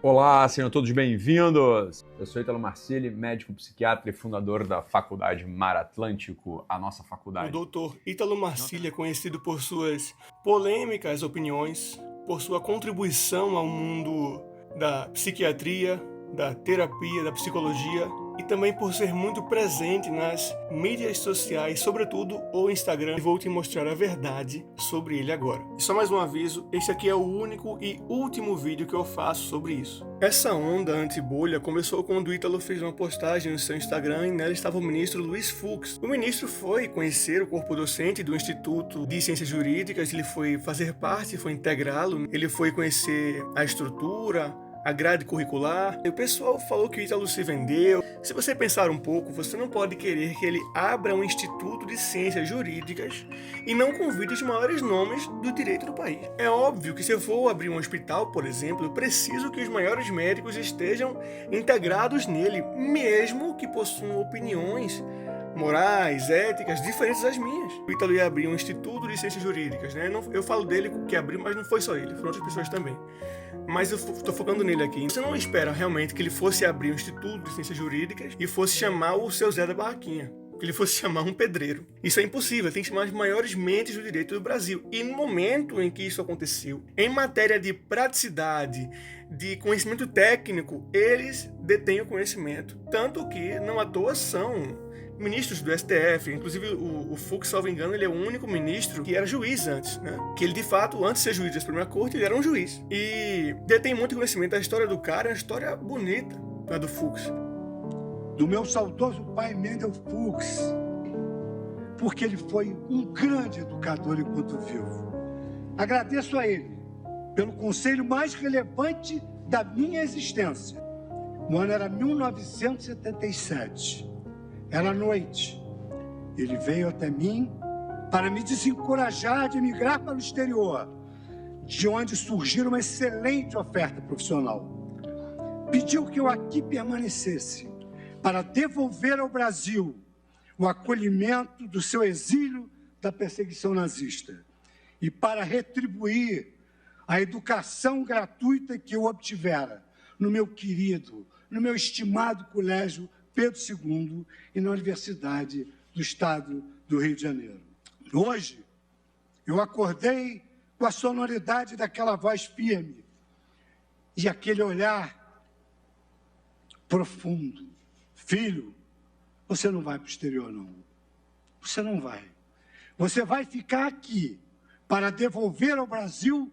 Olá, sejam todos bem-vindos! Eu sou Ítalo Marcilli, médico psiquiatra e fundador da Faculdade Mar Atlântico, a nossa faculdade. O doutor Ítalo Marcilli é conhecido por suas polêmicas opiniões, por sua contribuição ao mundo da psiquiatria, da terapia, da psicologia e também por ser muito presente nas mídias sociais, sobretudo o Instagram. Vou te mostrar a verdade sobre ele agora. E só mais um aviso, este aqui é o único e último vídeo que eu faço sobre isso. Essa onda anti-bolha começou quando o Ítalo fez uma postagem no seu Instagram e nela estava o ministro Luiz Fux. O ministro foi conhecer o corpo docente do Instituto de Ciências Jurídicas, ele foi fazer parte, foi integrá-lo, ele foi conhecer a estrutura, a grade curricular. E o pessoal falou que o Ítalo se vendeu. Se você pensar um pouco, você não pode querer que ele abra um instituto de ciências jurídicas e não convide os maiores nomes do direito do país. É óbvio que se eu for abrir um hospital, por exemplo, eu preciso que os maiores médicos estejam integrados nele, mesmo que possuam opiniões morais, éticas, diferentes das minhas. O Ítalo ia abrir um instituto de ciências jurídicas, né? Eu falo dele que abriu, mas não foi só ele, foram outras pessoas também. Mas eu estou focando nele aqui. Você não espera realmente que ele fosse abrir um instituto de ciências jurídicas e fosse chamar o seu Zé da Barraquinha, que ele fosse chamar um pedreiro. Isso é impossível, tem que chamar as maiores mentes do direito do Brasil. E no momento em que isso aconteceu, em matéria de praticidade, de conhecimento técnico, eles detêm o conhecimento. Tanto que, não à toa, são ministros do STF, inclusive o Fux, salvo engano, ele é o único ministro que era juiz antes, né? Que ele, de fato, antes de ser juiz da Suprema Corte, ele era um juiz. E detém muito conhecimento. A história do cara é uma história bonita, a do Fux. Do meu saudoso pai Mendel Fux, porque ele foi um grande educador enquanto vivo. Agradeço a ele pelo conselho mais relevante da minha existência. O ano era 1977. Era noite. Ele veio até mim para me desencorajar de emigrar para o exterior, de onde surgiu uma excelente oferta profissional. Pediu que eu aqui permanecesse para devolver ao Brasil o acolhimento do seu exílio da perseguição nazista e para retribuir a educação gratuita que eu obtivera no meu querido, no meu estimado colégio Pedro II e na Universidade do Estado do Rio de Janeiro. Hoje, eu acordei com a sonoridade daquela voz firme e aquele olhar profundo. Filho, você não vai para o exterior, não. Você não vai. Você vai ficar aqui para devolver ao Brasil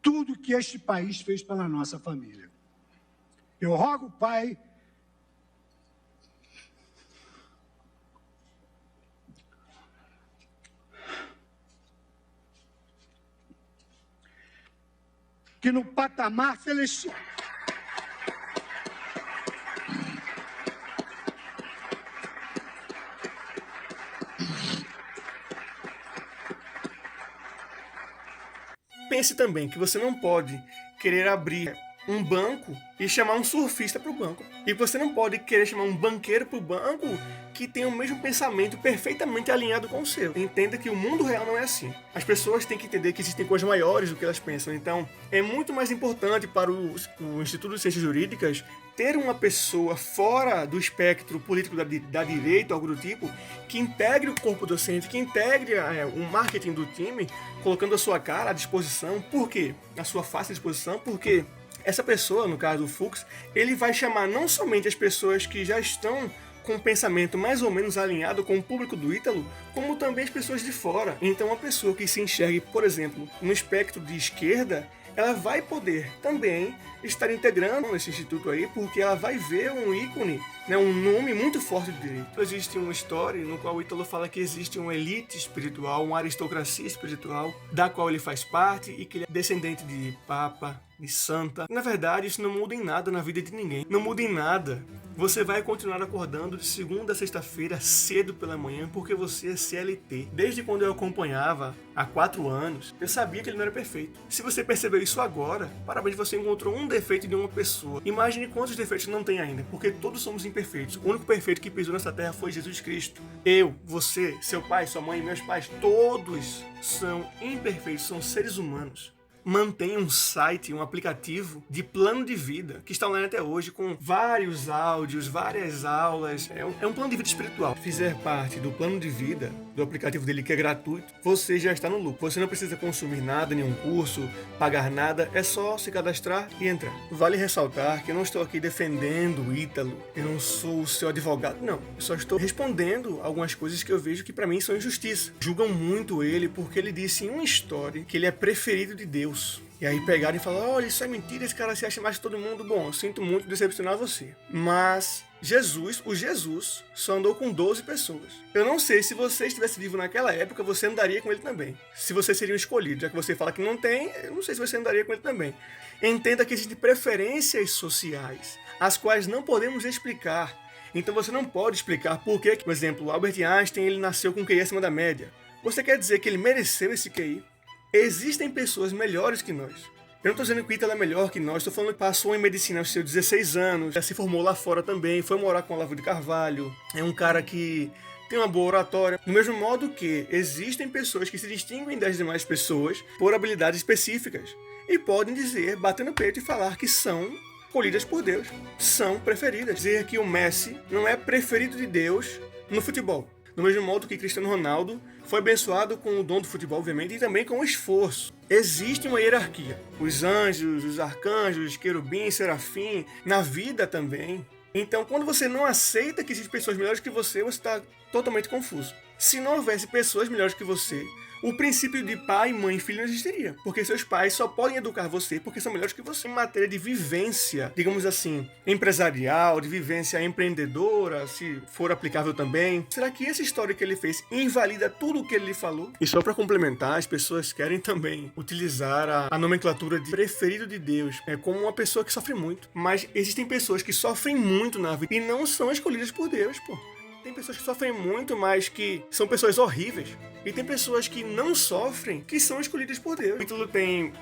tudo que este país fez pela nossa família. Eu rogo, Pai, que no patamar celestial pense também que você não pode querer abrir um banco e chamar um surfista para o banco. E você não pode querer chamar um banqueiro para o banco que tem o mesmo pensamento perfeitamente alinhado com o seu. Entenda que o mundo real não é assim. As pessoas têm que entender que existem coisas maiores do que elas pensam. Então, é muito mais importante para o Instituto de Ciências Jurídicas ter uma pessoa fora do espectro político da direita, algo do tipo, que integre o corpo docente, que integre o marketing do time, colocando a sua cara à disposição. Por quê? A sua face à disposição, porque essa pessoa, no caso do Fux, ele vai chamar não somente as pessoas que já estão com um pensamento mais ou menos alinhado com o público do Ítalo, como também as pessoas de fora. Então, uma pessoa que se enxergue, por exemplo, no espectro de esquerda, ela vai poder também estar integrando esse instituto aí, porque ela vai ver um ícone, né, um nome muito forte do direito. Existe uma história no qual o Ítalo fala que existe uma elite espiritual, uma aristocracia espiritual, da qual ele faz parte e que ele é descendente de papa, de santa. Na verdade, isso não muda em nada na vida de ninguém. Não muda em nada. Você vai continuar acordando de segunda a sexta-feira cedo pela manhã porque você é CLT. Desde quando eu acompanhava há 4 anos, eu sabia que ele não era perfeito. Se você percebeu isso agora, parabéns, você encontrou um defeito de uma pessoa. Imagine quantos defeitos não tem ainda, porque todos somos imperfeitos. O único perfeito que pisou nessa terra foi Jesus Cristo. Eu, você, seu pai, sua mãe, meus pais, todos são imperfeitos, são seres humanos. mantém um site, um aplicativo de plano de vida que está online até hoje, com vários áudios, várias aulas. É um plano de vida espiritual. Se fizer parte do plano de vida do aplicativo dele, que é gratuito, você já está no lucro. Você não precisa consumir nada, nenhum curso, pagar nada, é só se cadastrar e entrar. Vale ressaltar que eu não estou aqui defendendo o Ítalo, eu não sou o seu advogado, não. Eu só estou respondendo algumas coisas que eu vejo que para mim são injustiça. Julgam muito ele porque ele disse em uma história que ele é preferido de Deus. E aí pegaram e falaram, olha, isso é mentira, esse cara se acha mais que todo mundo. Bom, eu sinto muito decepcionar você. Mas o Jesus só andou com 12 pessoas. Eu não sei se você estivesse vivo naquela época, você andaria com ele também. Se você seria um escolhido, já que você fala que não tem, eu não sei se você andaria com ele também. Entenda que existem preferências sociais, as quais não podemos explicar. Então você não pode explicar por que, por exemplo, o Albert Einstein ele nasceu com um QI acima da média. Você quer dizer que ele mereceu esse QI? Existem pessoas melhores que nós. Eu não estou dizendo que o Ítalo é melhor que nós, estou falando que passou em medicina aos seus 16 anos, já se formou lá fora também, foi morar com o Olavo de Carvalho, é um cara que tem uma boa oratória. Do mesmo modo que existem pessoas que se distinguem das demais pessoas por habilidades específicas e podem dizer, bater no peito e falar que são escolhidas por Deus, são preferidas. Dizer que o Messi não é preferido de Deus no futebol. Do mesmo modo que Cristiano Ronaldo foi abençoado com o dom do futebol, obviamente, e também com o esforço. Existe uma hierarquia. Os anjos, os arcanjos, querubins, serafim, na vida também. Então, quando você não aceita que existem pessoas melhores que você está totalmente confuso. Se não houvesse pessoas melhores que você, o princípio de pai, mãe e filho não existiria. Porque seus pais só podem educar você porque são melhores que você. Em matéria de vivência, digamos assim, empresarial, de vivência empreendedora, se for aplicável também. Será que essa história que ele fez invalida tudo o que ele lhe falou? E só para complementar, as pessoas querem também utilizar a nomenclatura de preferido de Deus como uma pessoa que sofre muito. Mas existem pessoas que sofrem muito na vida e não são escolhidas por Deus, pô. Tem pessoas que sofrem muito, mas que são pessoas horríveis. E tem pessoas que não sofrem, que são escolhidas por Deus. O Ítalo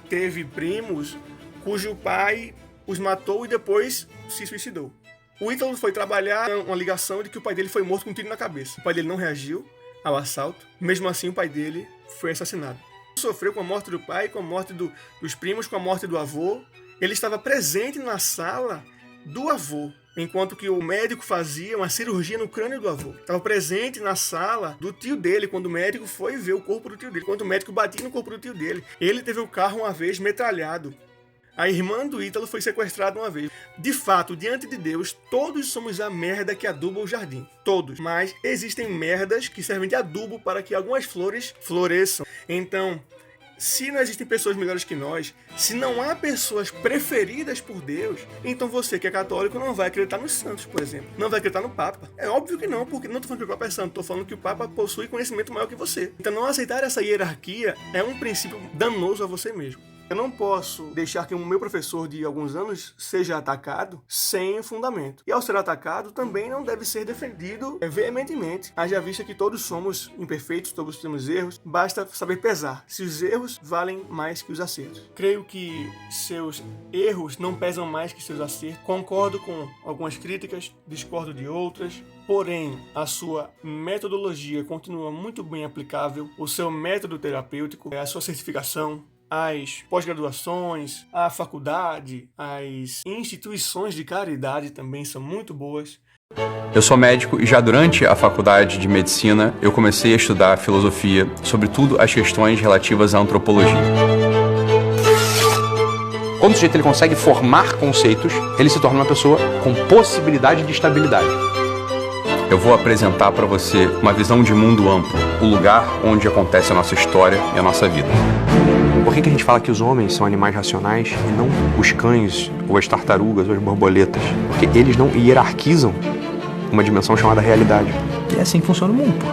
teve primos cujo pai os matou e depois se suicidou. O Ítalo foi trabalhar uma ligação de que o pai dele foi morto com um tiro na cabeça. O pai dele não reagiu ao assalto. Mesmo assim, o pai dele foi assassinado. Sofreu com a morte do pai, com a morte dos primos, com a morte do avô. Ele estava presente na sala do avô, enquanto que o médico fazia uma cirurgia no crânio do avô. Estava presente na sala do tio dele, quando o médico foi ver o corpo do tio dele, quando o médico batia no corpo do tio dele. Ele teve o carro uma vez metralhado. A irmã do Ítalo foi sequestrada uma vez. De fato, diante de Deus, todos somos a merda que aduba o jardim. Todos. Mas existem merdas que servem de adubo para que algumas flores floresçam. Então, se não existem pessoas melhores que nós, se não há pessoas preferidas por Deus, então você que é católico não vai acreditar nos santos, por exemplo. Não vai acreditar no Papa. É óbvio que não, porque não estou falando que o Papa é santo, estou falando que o Papa possui conhecimento maior que você. Então não aceitar essa hierarquia é um princípio danoso a você mesmo. Eu não posso deixar que o meu professor de alguns anos seja atacado sem fundamento. E ao ser atacado, também não deve ser defendido veementemente. Haja vista que todos somos imperfeitos, todos temos erros. Basta saber pesar se os erros valem mais que os acertos. Creio que seus erros não pesam mais que seus acertos. Concordo com algumas críticas, discordo de outras. Porém, a sua metodologia continua muito bem aplicável. O seu método terapêutico, a sua certificação, as pós-graduações, a faculdade, as instituições de caridade também são muito boas. Eu sou médico e já durante a faculdade de medicina eu comecei a estudar filosofia, sobretudo as questões relativas à antropologia. Quando o sujeito ele consegue formar conceitos, ele se torna uma pessoa com possibilidade de estabilidade. Eu vou apresentar para você uma visão de mundo amplo, o lugar onde acontece a nossa história e a nossa vida. Por que a gente fala que os homens são animais racionais e não os cães, ou as tartarugas, ou as borboletas? Porque eles não hierarquizam uma dimensão chamada realidade. E é assim que funciona o mundo, pô.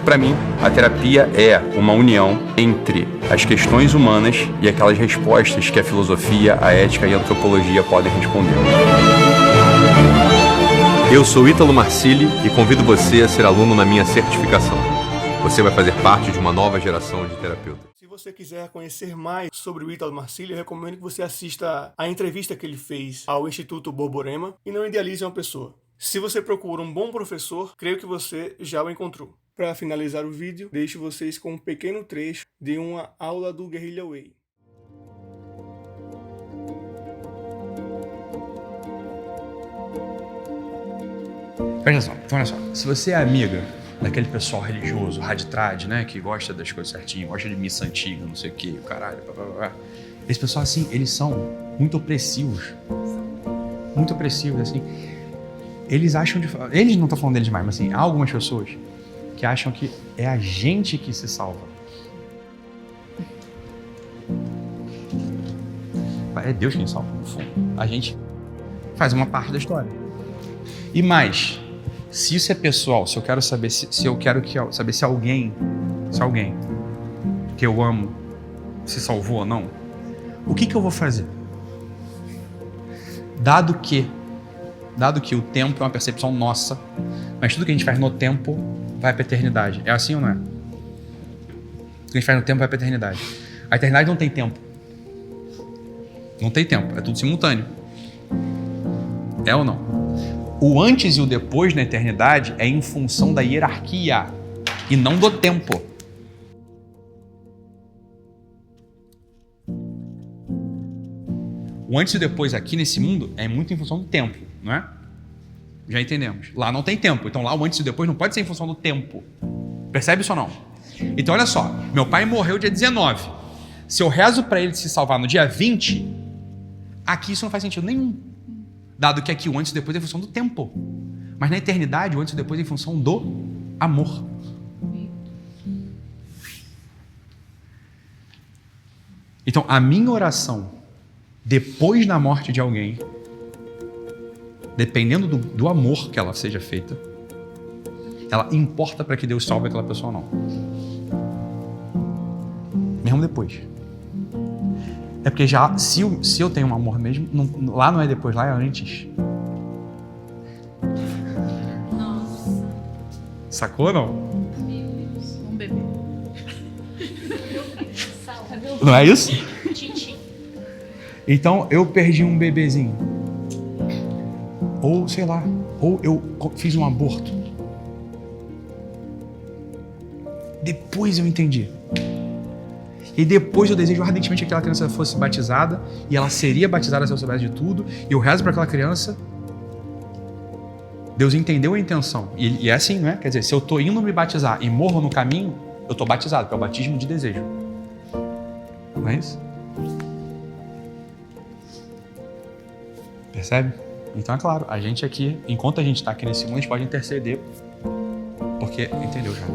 Para mim, a terapia é uma união entre as questões humanas e aquelas respostas que a filosofia, a ética e a antropologia podem responder. Eu sou Ítalo Marcilli e convido você a ser aluno na minha certificação. Você vai fazer parte de uma nova geração de terapeutas. Se você quiser conhecer mais sobre o Ítalo Marcilli, eu recomendo que você assista a entrevista que ele fez ao Instituto Borborema e não idealize uma pessoa. Se você procura um bom professor, creio que você já o encontrou. Para finalizar o vídeo, deixo vocês com um pequeno trecho de uma aula do Guerrilla Way. Presta atenção, então olha só. Se você é amiga daquele pessoal religioso, raditrad, né? Que gosta das coisas certinho, gosta de missa antiga, não sei o que, o caralho, blá. Esse pessoal, assim, eles são muito opressivos. Muito opressivos, assim. Eles acham de... Eles não estão falando deles mais, mas assim, há algumas pessoas que acham que é a gente que se salva. É Deus quem salva, no fundo. A gente faz uma parte da história. E mais, se isso é pessoal, se eu quero saber saber se alguém que eu amo se salvou ou não, o que eu vou fazer? Dado que o tempo é uma percepção nossa, mas tudo que a gente faz no tempo vai para a eternidade. É assim ou não é? Tudo que a gente faz no tempo vai para a eternidade. A eternidade não tem tempo. Não tem tempo, é tudo simultâneo. É ou não? O antes e o depois na eternidade é em função da hierarquia e não do tempo. O antes e o depois aqui nesse mundo é muito em função do tempo, não é? Já entendemos. Lá não tem tempo, então lá o antes e o depois não pode ser em função do tempo. Percebe isso ou não? Então olha só, meu pai morreu dia 19. Se eu rezo para ele se salvar no dia 20, aqui isso não faz sentido nenhum. Dado que aqui o antes e o depois é em função do tempo. Mas na eternidade o antes e o depois é em função do amor. Então a minha oração depois da morte de alguém, dependendo do amor que ela seja feita, ela importa para que Deus salve aquela pessoa ou não. Mesmo depois. É porque já, se eu tenho um amor mesmo, lá não é depois, lá é antes. Nossa. Sacou ou não? Meu Deus. Um bebê. Não é isso? Titi. Então eu perdi um bebezinho. Ou, sei lá, ou eu fiz um aborto. Depois eu entendi. E depois eu desejo ardentemente que aquela criança fosse batizada, e ela seria batizada se eu soubesse de tudo, e eu rezo para aquela criança. Deus entendeu a intenção. E é assim, não é? Quer dizer, se eu estou indo me batizar e morro no caminho, eu estou batizado, que é o batismo de desejo. Não é isso? Percebe? Então é claro, a gente aqui, enquanto a gente está aqui nesse mundo, a gente pode interceder, porque entendeu já.